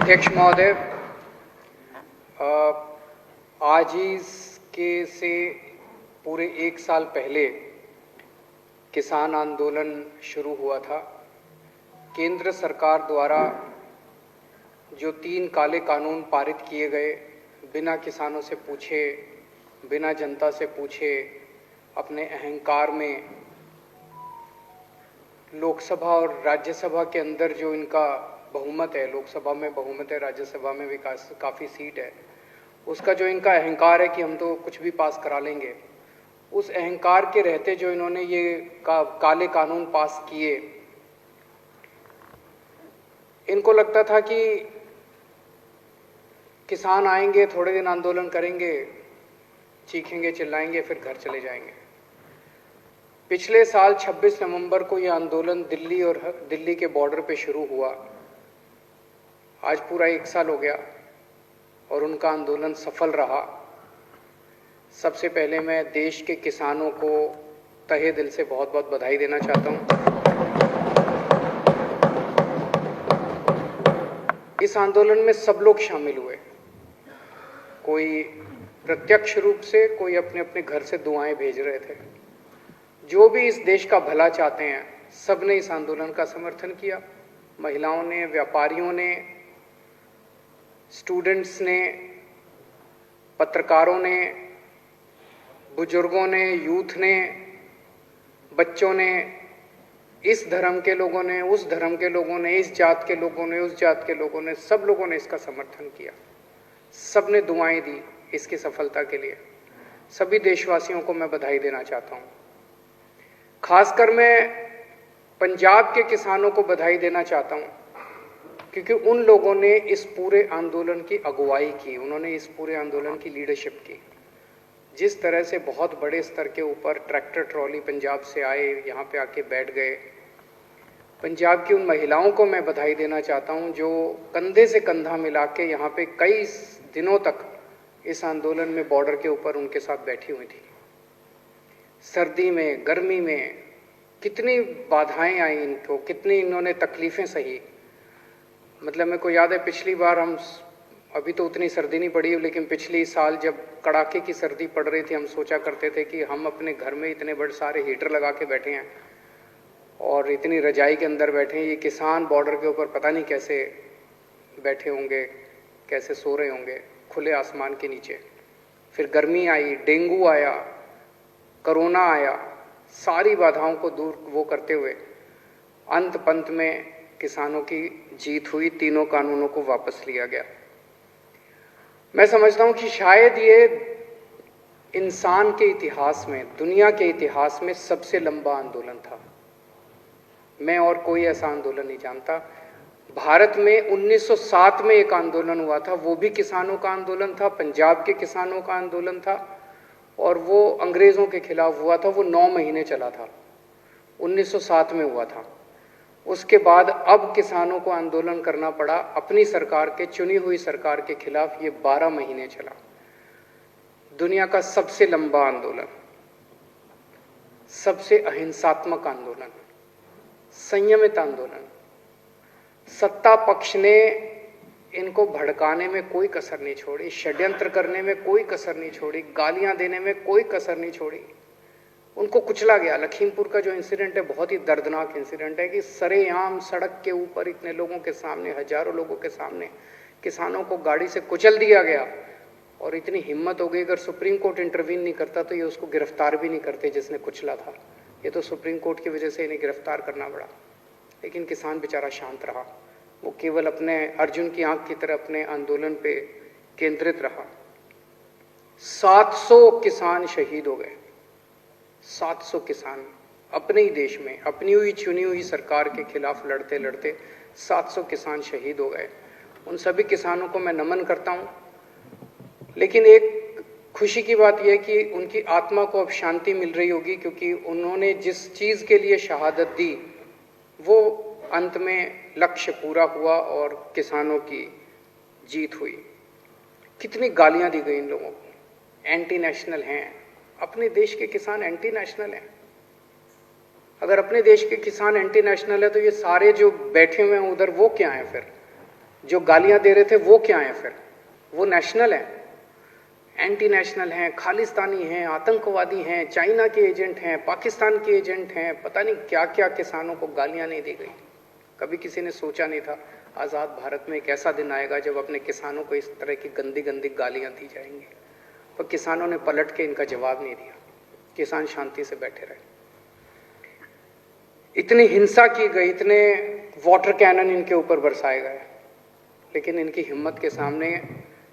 अध्यक्ष महोदय, आज ही से पूरे एक साल पहले किसान आंदोलन शुरू हुआ था। केंद्र सरकार द्वारा जो 3 काले कानून पारित किए गए, बिना किसानों से पूछे, बिना जनता से पूछे, अपने अहंकार में लोकसभा और राज्यसभा के अंदर जो इनका बहुमत है, लोकसभा में बहुमत है, राज्यसभा में भी काफ़ी सीट है, उसका जो इनका अहंकार है कि हम तो कुछ भी पास करा लेंगे, उस अहंकार के रहते जो इन्होंने ये काले कानून पास किए, इनको लगता था कि किसान आएंगे, थोड़े दिन आंदोलन करेंगे, चीखेंगे, चिल्लाएंगे, फिर घर चले जाएंगे। पिछले साल 26 नवंबर को यह आंदोलन दिल्ली के बॉर्डर पे शुरू हुआ। आज पूरा एक साल हो गया और उनका आंदोलन सफल रहा। सबसे पहले मैं देश के किसानों को तहे दिल से बहुत बहुत बधाई देना चाहता हूं। इस आंदोलन में सब लोग शामिल हुए, कोई प्रत्यक्ष रूप से, कोई अपने अपने घर से दुआएं भेज रहे थे। जो भी इस देश का भला चाहते हैं, सब ने इस आंदोलन का समर्थन किया। महिलाओं ने, व्यापारियों ने, स्टूडेंट्स ने, पत्रकारों ने, बुजुर्गों ने, यूथ ने, बच्चों ने, इस धर्म के लोगों ने, उस धर्म के लोगों ने, इस जात के लोगों ने, उस जात के लोगों ने, सब लोगों ने इसका समर्थन किया। सब ने दुआएं दी इसकी सफलता के लिए। सभी देशवासियों को मैं बधाई देना चाहता हूं। खासकर मैं पंजाब के किसानों को बधाई देना चाहता हूं, क्योंकि उन लोगों ने इस पूरे आंदोलन की अगुवाई की, उन्होंने इस पूरे आंदोलन की लीडरशिप की। जिस तरह से बहुत बड़े स्तर के ऊपर ट्रैक्टर ट्रॉली पंजाब से आए, यहाँ पे आके बैठ गए। पंजाब की उन महिलाओं को मैं बधाई देना चाहता हूँ जो कंधे से कंधा मिला के यहाँ पे कई दिनों तक इस आंदोलन में बॉर्डर के ऊपर उनके साथ बैठी हुई थी। सर्दी में, गर्मी में कितनी बाधाएं आई इनको, कितनी इन्होंने तकलीफें सही। मतलब मेरे को याद है पिछली बार अभी तो उतनी सर्दी नहीं पड़ी, लेकिन पिछली साल जब कड़ाके की सर्दी पड़ रही थी, हम सोचा करते थे कि हम अपने घर में इतने बड़े सारे हीटर लगा के बैठे हैं और इतनी रजाई के अंदर बैठे हैं, ये किसान बॉर्डर के ऊपर पता नहीं कैसे बैठे होंगे, कैसे सो रहे होंगे खुले आसमान के नीचे। फिर गर्मी आई, डेंगू आया, कोरोना आया, सारी बाधाओं को दूर वो करते हुए अंत पंत में किसानों की जीत हुई। तीनों कानूनों को वापस लिया गया। मैं समझता हूं कि शायद ये इंसान के इतिहास में, दुनिया के इतिहास में सबसे लंबा आंदोलन था। मैं और कोई ऐसा आंदोलन नहीं जानता। भारत में 1907 में एक आंदोलन हुआ था, वो भी किसानों का आंदोलन था, पंजाब के किसानों का आंदोलन था, और वो अंग्रेजों के खिलाफ हुआ था। वो 9 महीने चला था, 1907 में हुआ था। उसके बाद अब किसानों को आंदोलन करना पड़ा अपनी सरकार के, चुनी हुई सरकार के खिलाफ। ये 12 महीने चला। दुनिया का सबसे लंबा आंदोलन, सबसे अहिंसात्मक आंदोलन, संयमित आंदोलन। सत्ता पक्ष ने इनको भड़काने में कोई कसर नहीं छोड़ी, षड्यंत्र करने में कोई कसर नहीं छोड़ी, गालियां देने में कोई कसर नहीं छोड़ी। उनको कुचला गया। लखीमपुर का जो इंसिडेंट है, बहुत ही दर्दनाक इंसिडेंट है कि सरेआम सड़क के ऊपर इतने लोगों के सामने, हजारों लोगों के सामने किसानों को गाड़ी से कुचल दिया गया। और इतनी हिम्मत हो गई, अगर सुप्रीम कोर्ट इंटरवीन नहीं करता तो ये उसको गिरफ्तार भी नहीं करते जिसने कुचला था। ये तो सुप्रीम कोर्ट की वजह से इन्हें गिरफ्तार करना पड़ा। लेकिन किसान बेचारा शांत रहा। वो केवल अपने अर्जुन की आंख की तरह अपने आंदोलन पे केंद्रित रहा। 700 किसान शहीद हो गए। 700 किसान अपने ही देश में, अपनी हुई चुनी हुई सरकार के खिलाफ लड़ते लड़ते 700 किसान शहीद हो गए। उन सभी किसानों को मैं नमन करता हूं। लेकिन एक खुशी की बात यह है कि उनकी आत्मा को अब शांति मिल रही होगी, क्योंकि उन्होंने जिस चीज के लिए शहादत दी वो अंत में लक्ष्य पूरा हुआ और किसानों की जीत हुई। कितनी गालियां दी गई इन लोगों को, एंटी नेशनल हैं। अपने देश के किसान एंटी नेशनल हैं। अगर अपने देश के किसान एंटी नेशनल है तो ये सारे जो बैठे हुए हैं उधर, वो क्या है फिर? जो गालियां दे रहे थे वो क्या है फिर? वो नेशनल है, एंटी नेशनल हैं, खालिस्तानी हैं, आतंकवादी हैं, चाइना के एजेंट हैं, पाकिस्तान के एजेंट हैं, पता नहीं क्या क्या किसानों को गालियां नहीं दी गई। कभी किसी ने सोचा नहीं था आज़ाद भारत में एक ऐसा दिन आएगा जब अपने किसानों को इस तरह की गंदी गंदी गालियां दी जाएंगी। पर किसानों ने पलट के इनका जवाब नहीं दिया, किसान शांति से बैठे रहे। इतनी हिंसा की गई, इतने वाटर कैनन इनके ऊपर बरसाए गए, लेकिन इनकी हिम्मत के सामने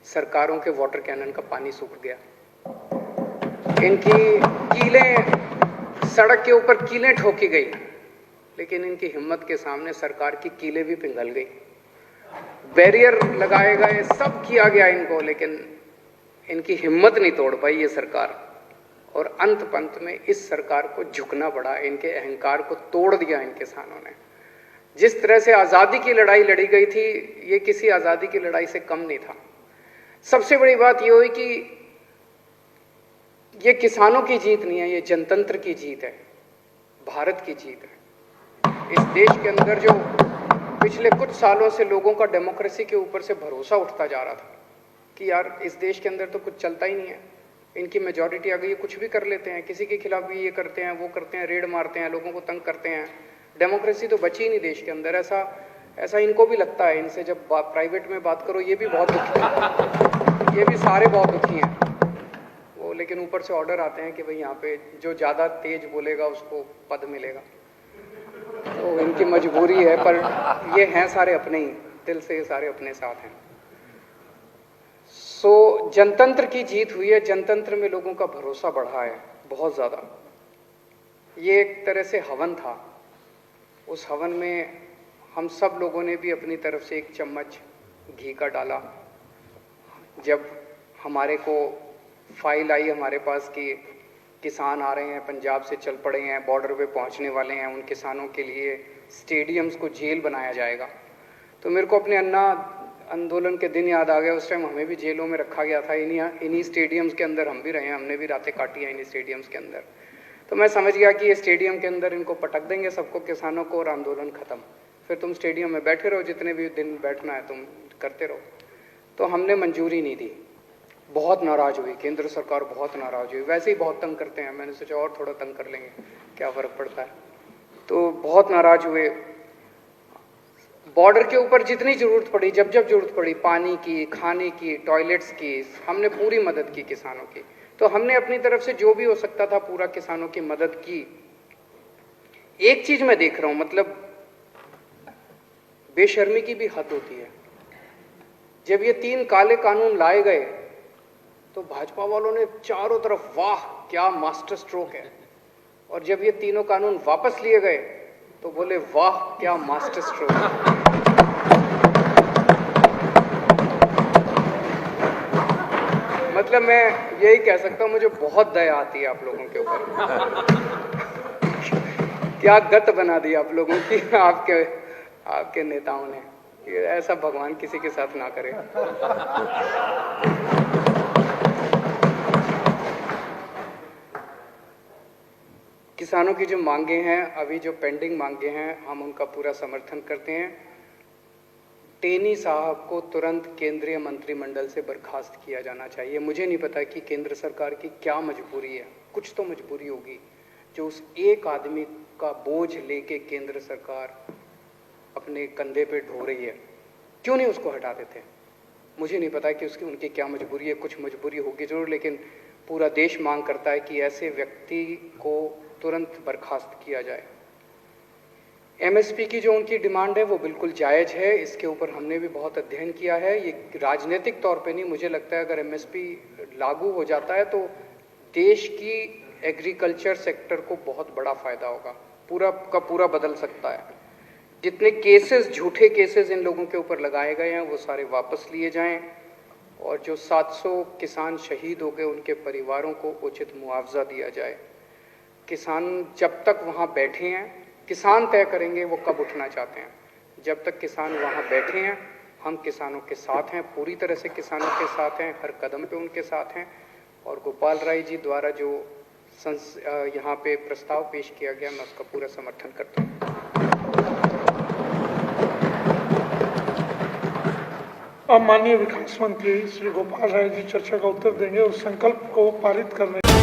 सरकारों के वाटर कैनन का पानी सूख गया। इनकी कीलें, सड़क के ऊपर कीलें ठोकी गई, लेकिन इनकी हिम्मत के सामने सरकार की कीलें भी पिघल गई। बैरियर लगाए गए, सब किया गया इनको, लेकिन इनकी हिम्मत नहीं तोड़ पाई ये सरकार। और अंत पंत में इस सरकार को झुकना पड़ा, इनके अहंकार को तोड़ दिया इन किसानों ने। जिस तरह से आज़ादी की लड़ाई लड़ी गई थी, ये किसी आज़ादी की लड़ाई से कम नहीं था। सबसे बड़ी बात ये हुई कि ये किसानों की जीत नहीं है, ये जनतंत्र की जीत है, भारत की जीत है। इस देश के अंदर जो पिछले कुछ सालों से लोगों का डेमोक्रेसी के ऊपर से भरोसा उठता जा रहा था कि यार इस देश के अंदर तो कुछ चलता ही नहीं है, इनकी मेजॉरिटी आ गई है, कुछ भी कर लेते हैं, किसी के खिलाफ भी ये करते हैं, वो करते हैं, रेड मारते हैं, लोगों को तंग करते हैं, डेमोक्रेसी तो बची ही नहीं देश के अंदर। ऐसा इनको भी लगता है। इनसे जब प्राइवेट में बात करो, ये भी बहुत दुखी हैं, ये भी सारे बहुत दुखी हैं वो, लेकिन ऊपर से ऑर्डर आते हैं कि भाई यहाँ पे जो ज़्यादा तेज बोलेगा उसको पद मिलेगा। तो इनकी मजबूरी है, पर ये हैं सारे अपने ही, दिल से ये सारे अपने साथ हैं। सो जनतंत्र की जीत हुई है, जनतंत्र में लोगों का भरोसा बढ़ा है बहुत ज़्यादा। ये एक तरह से हवन था, उस हवन में हम सब लोगों ने भी अपनी तरफ से एक चम्मच घी का डाला। जब हमारे को फाइल आई हमारे पास कि किसान आ रहे हैं, पंजाब से चल पड़े हैं, बॉर्डर पे पहुंचने वाले हैं, उन किसानों के लिए स्टेडियम्स को जेल बनाया जाएगा, तो मेरे को अपने अन्ना आंदोलन के दिन याद आ गया। उस टाइम हमें भी जेलों में रखा गया था, इन्हीं स्टेडियम्स के अंदर हम भी रहे हैं, हमने भी रातें काटी हैं इन्हीं स्टेडियम्स के अंदर। तो मैं समझ गया कि ये स्टेडियम के अंदर इनको पटक देंगे सबको, किसानों को, और आंदोलन खत्म। फिर तुम स्टेडियम में बैठे रहो, जितने भी दिन बैठना है तुम करते रहो। तो हमने मंजूरी नहीं दी, बहुत नाराज़ हुई केंद्र सरकार, बहुत नाराज़ हुई। वैसे ही बहुत तंग करते हैं, मैंने सोचा और थोड़ा तंग कर लेंगे, क्या फ़र्क पड़ता है। तो बहुत नाराज़ हुए। बॉर्डर के ऊपर जितनी ज़रूरत पड़ी, जब जब ज़रूरत पड़ी, पानी की, खाने की, टॉयलेट्स की, हमने पूरी मदद की किसानों की। तो हमने अपनी तरफ से जो भी हो सकता था पूरा किसानों की मदद की। एक चीज़ मैं देख रहा हूँ, मतलब बेशर्मी की भी हद होती है। जब ये 3 काले कानून लाए गए तो भाजपा वालों ने चारों तरफ वाह क्या मास्टर स्ट्रोक है, और जब ये तीनों कानून वापस लिए गए तो बोले वाह क्या मास्टर स्ट्रोक है। मतलब मैं यही कह सकता हूं, मुझे बहुत दया आती है आप लोगों के ऊपर। क्या गत बना दी आप लोगों की आपके नेताओं ने। ऐसा भगवान किसी के साथ ना करे। किसानों की जो मांगे हैं, अभी जो पेंडिंग मांगे हैं, हम उनका पूरा समर्थन करते हैं। टेनी साहब को तुरंत केंद्रीय मंत्रिमंडल से बर्खास्त किया जाना चाहिए। मुझे नहीं पता कि केंद्र सरकार की क्या मजबूरी है, कुछ तो मजबूरी होगी जो उस एक आदमी का बोझ लेके केंद्र सरकार अपने कंधे पे ढो रही है। क्यों नहीं उसको हटा देते? मुझे नहीं पता कि उनकी क्या मजबूरी है, कुछ मजबूरी होगी जरूर, लेकिन पूरा देश मांग करता है कि ऐसे व्यक्ति को तुरंत बर्खास्त किया जाए। एमएसपी की जो उनकी डिमांड है वो बिल्कुल जायज़ है, इसके ऊपर हमने भी बहुत अध्ययन किया है। ये राजनीतिक तौर पे नहीं, मुझे लगता है अगर एमएसपी लागू हो जाता है तो देश की एग्रीकल्चर सेक्टर को बहुत बड़ा फायदा होगा, पूरा का पूरा बदल सकता है। जितने केसेस, झूठे केसेस इन लोगों के ऊपर लगाए गए हैं वो सारे वापस लिए जाएं, और जो 700 किसान शहीद हो गए उनके परिवारों को उचित मुआवजा दिया जाए। किसान जब तक वहाँ बैठे हैं, किसान तय करेंगे वो कब उठना चाहते हैं। जब तक किसान वहाँ बैठे हैं हम किसानों के साथ हैं, पूरी तरह से किसानों के साथ हैं, हर कदम पे उनके साथ हैं। और गोपाल राय जी द्वारा जो यहाँ पे प्रस्ताव पेश किया गया, मैं उसका पूरा समर्थन करता हूँ। अब माननीय विकास मंत्री श्री गोपाल राय जी चर्चा का उत्तर देंगे और संकल्प को पारित करने